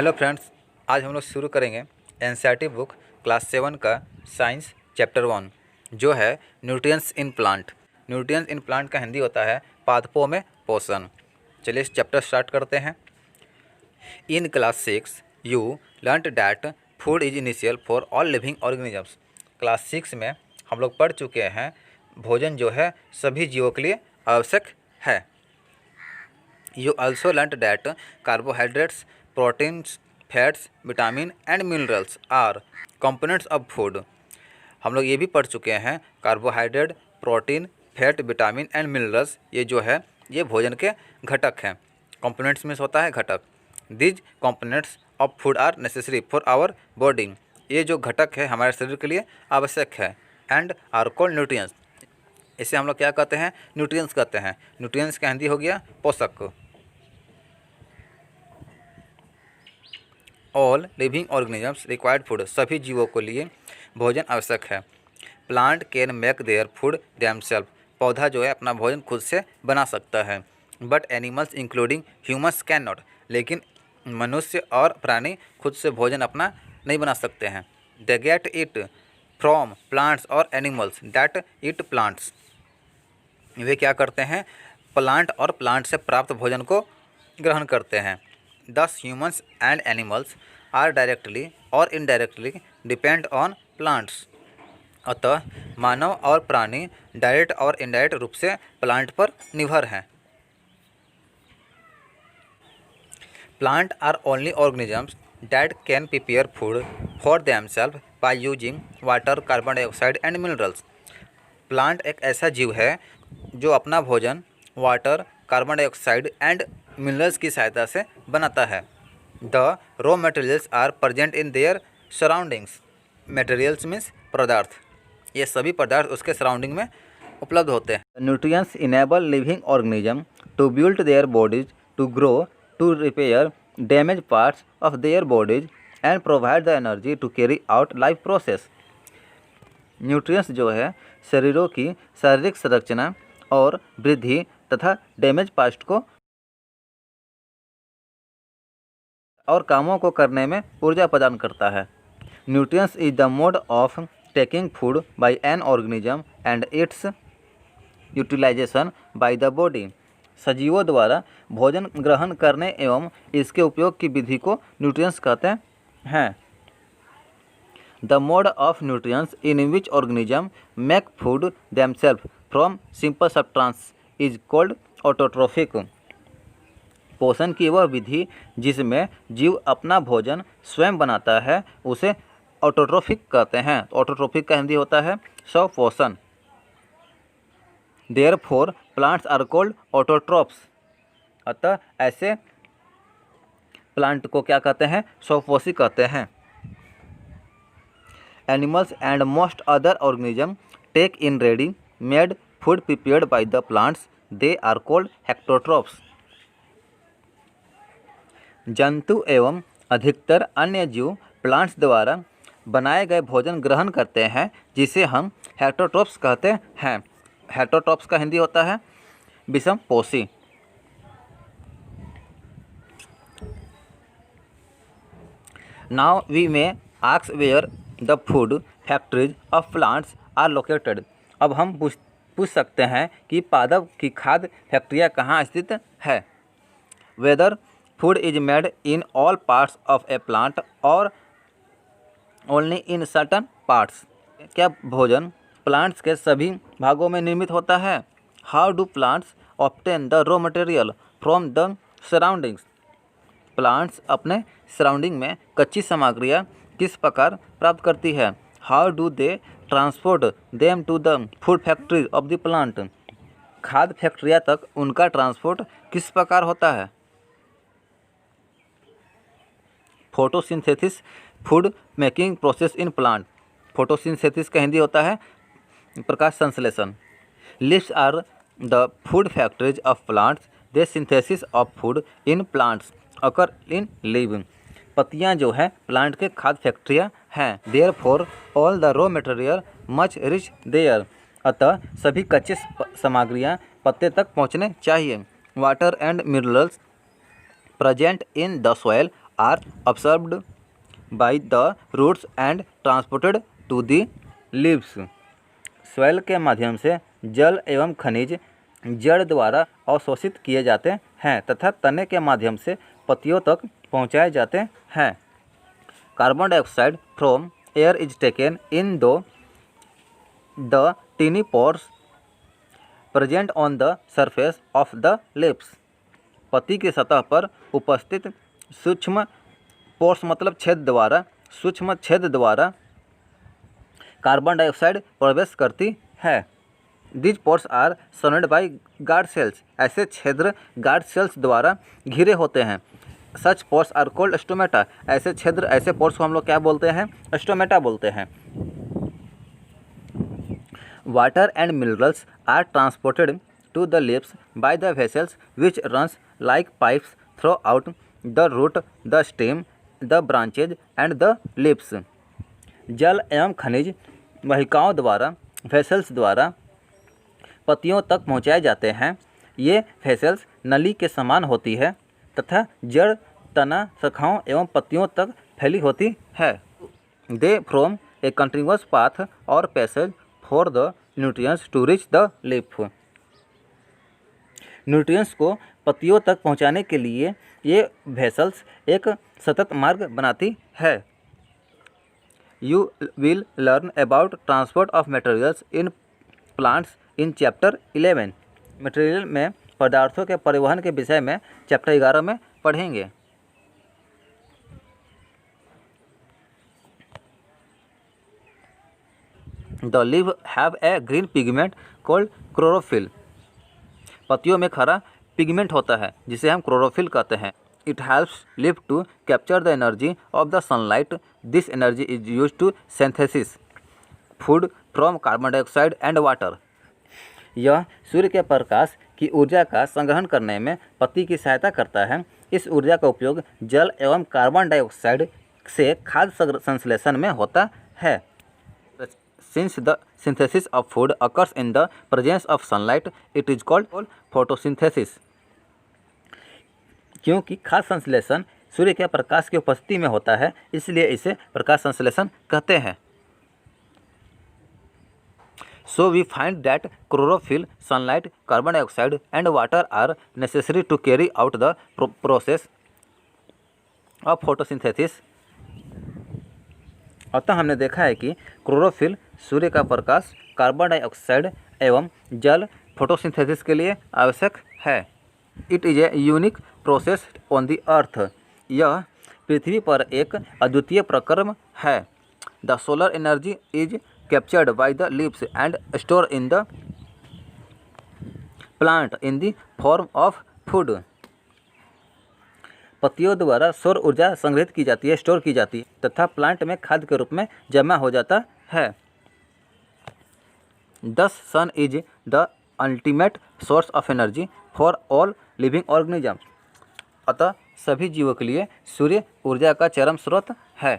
Hello friends, आज हम लोग शुरू करेंगे एनसीईआरटी बुक क्लास 7 का साइंस चैप्टर 1 जो है nutrients in plant. Nutrients in plant का हिंदी होता है पादपों में पोषण। चलिए इस चैप्टर स्टार्ट करते हैं। In class 6 you learned that food is initial for all living organisms. Class 6 में हम लोग पढ़ चुके हैं भोजन जो है सभी जीवों के लिए आवश्यक है। You also learnt that carbohydrates, proteins, fats, vitamin and minerals are components of food। हम लोग ये भी पढ़ चुके हैं carbohydrate, protein, fat, vitamin and minerals ये जो है ये भोजन के घटक हैं। कंपोनेंट्स में होता है घटक। These components of food are necessary for our body. ये जो घटक है हमारे शरीर के लिए आवश्यक है। And are called nutrients. इसे हम लोग क्या कहते हैं? न्यूट्रिएंट्स कहते हैं। न्यूट्रिएंट्स का हिंदी हो गया पोषक। All living organisms required food. सभी जीवों के लिए भोजन आवश्यक है। Plant can make their food themselves. पौधा जो है अपना भोजन खुद से बना सकता है। But animals including humans can not. लेकिन मनुष्य और प्राणी खुद से भोजन अपना नहीं बना सकते हैं। They get it from plants और एनिमल्स दैट ईट प्लांट्स। वे क्या करते हैं? प्लांट और प्लांट से प्राप्त भोजन को ग्रहण करते हैं। Thus humans and animals are directly or indirectly depend on plants। अतः मानव और प्राणी डायरेक्ट और इनडायरेक्ट रूप से प्लांट पर निर्भर हैं। Plant are only organisms that can prepare food for themselves by using water, carbon dioxide and minerals. Plant एक ऐसा जीव है जो अपना भोजन water, carbon dioxide and minerals की सहायता से बनाता है। The raw materials are present in their surroundings. Materials means पदार्थ। ये सभी पदार्थ उसके सराउंडिंग में उपलब्ध होते हैं। Nutrients enable living organism to build their bodies, to grow, to repair damage parts of their bodies and provide the energy to carry out life process. Nutrients जो है शरीरों की शारीरिक संरचना और वृद्धि तथा डैमेज पार्ट को और कामों को करने में ऊर्जा प्रदान करता है। Nutrients is the mode of taking food by an organism and its utilisation by the body. सजीवों द्वारा भोजन ग्रहण करने एवं इसके उपयोग की विधि को न्यूट्रिएंट्स कहते हैं। The mode of nutrients in which organism make food themselves from simple substance is called autotrophic. पोषण की वह विधि जिसमें जीव अपना भोजन स्वयं बनाता है उसे ऑटोट्रोफिक कहते हैं। ऑटोट्रोफिक का हिंदी होता है स्वपोषण। Therefore plants are called autotrophs. अतः ऐसे प्लांट को क्या कहते हैं? स्वपोषी कहते हैं। Animals and most other organism take in ready made food prepared by the plants, they are called heterotrophs. जंतु एवं अधिकतर अन्य जीव प्लांट्स द्वारा बनाए गए भोजन ग्रहण करते हैं जिसे हम हेक्टोट्रोफ्स कहते हैं। हेक्टोट्रोफ्स का हिंदी होता है विषम पोषी। Now we may ask where the food factories of plants are located. अब हम पूछ सकते हैं कि पादप की खाद्य फैक्ट्रियाँ कहाँ स्थित है। Whether food is made in all parts of a plant or only in certain parts. क्या भोजन प्लांट्स के सभी भागों में निर्मित होता है? How do plants obtain the raw material from the surroundings. Plants अपने सराउंडिंग में कच्ची सामग्रियाँ किस प्रकार प्राप्त करती है? How do they transport them to the food factory of the plant. खाद्य फैक्ट्रियाँ तक उनका ट्रांसपोर्ट किस प्रकार होता है? Photosynthesis food making process in plant. Photosynthesis का हिंदी होता है प्रकाश संश्लेषण। Leaves are the food factories of plants, they synthesis of food in plants occur in leaf. पत्तियां जो है प्लांट के खाद्य फैक्ट्रियां हैं। There for all the raw material much rich there. अतः सभी कच्चे सामग्रियां पत्ते तक पहुंचने चाहिए। Water and minerals present in the soil are absorbed by the roots and transported to the leaves. Soil के माध्यम से जल एवं खनिज जड़ द्वारा अवशोषित किए जाते हैं तथा तने के माध्यम से पत्तियों तक पहुंचाए जाते हैं। Carbon dioxide from air is taken in the tiny pores present on the surface of the lips. पत्ती की सतह पर उपस्थित सूक्ष्म पोर्स मतलब छेद द्वारा, सूक्ष्म छेद द्वारा कार्बन डाइऑक्साइड प्रवेश करती है। These pores are surrounded by guard cells. ऐसे छिद्र गार्ड सेल्स द्वारा घिरे होते हैं। Such pores are called stomata. ऐसे छिद्र, ऐसे पोर्स को हम लोग क्या बोलते हैं? स्टोमेटा बोलते हैं। Water and minerals are transported to the lips by the vessels which runs like pipes throughout the root, the stem, the branches and the lips. जल एवं खनिज वाहिकाओं द्वारा, वेसल्स द्वारा पत्तियों तक पहुँचाए जाते हैं। ये वेसल्स नली के समान होती है तथा जड़, तना, शाखाओं एवं पत्तियों तक फैली होती है। They from a continuous path or passage for the nutrients to reach the leaf. Nutrients को पत्तियों तक पहुंचाने के लिए ये वेसल्स एक सतत मार्ग बनाती है। You will learn about transport of materials in plants in chapter 11। Material में पदार्थों के परिवहन के विषय में चैप्टर 11 में पढ़ेंगे। The leave have a green pigment called chlorophyll. पत्तियों में हरा पिगमेंट होता है जिसे हम क्लोरोफिल कहते हैं। It helps leaf to capture the energy of the sunlight. This energy is use to synthesis food from carbon dioxide and water. यह सूर्य के प्रकाश की ऊर्जा का संग्रहण करने में पत्ती की सहायता करता है। इस ऊर्जा का उपयोग जल एवं कार्बन डाइऑक्साइड से खाद्य संश्लेषण में होता है। Since the synthesis of food occurs in the presence of sunlight, it is called photosynthesis। क्योंकि खाद्य संश्लेषण सूर्य के प्रकाश की उपस्थिति में होता है, इसलिए इसे प्रकाश संश्लेषण कहते हैं। So we find that chlorophyll, sunlight, carbon dioxide and water are necessary to carry out the process of photosynthesis। अतः हमने देखा है कि क्लोरोफिल, सूर्य का प्रकाश, कार्बन डाइऑक्साइड एवं जल फोटोसिंथेसिस के लिए आवश्यक है। It is a unique process on the earth. यह पृथ्वी पर एक अद्वितीय प्रक्रम है। The solar energy is captured by the leaves and store in the plant in the form of food. पत्तियों द्वारा सौर ऊर्जा संग्रहित की जाती है, स्टोर की जाती है तथा प्लांट में खाद्य के रूप में जमा हो जाता है। Thus sun is the ultimate source of energy for all living organisms। अतः सभी जीवों के लिए सूर्य ऊर्जा का चरम स्रोत है।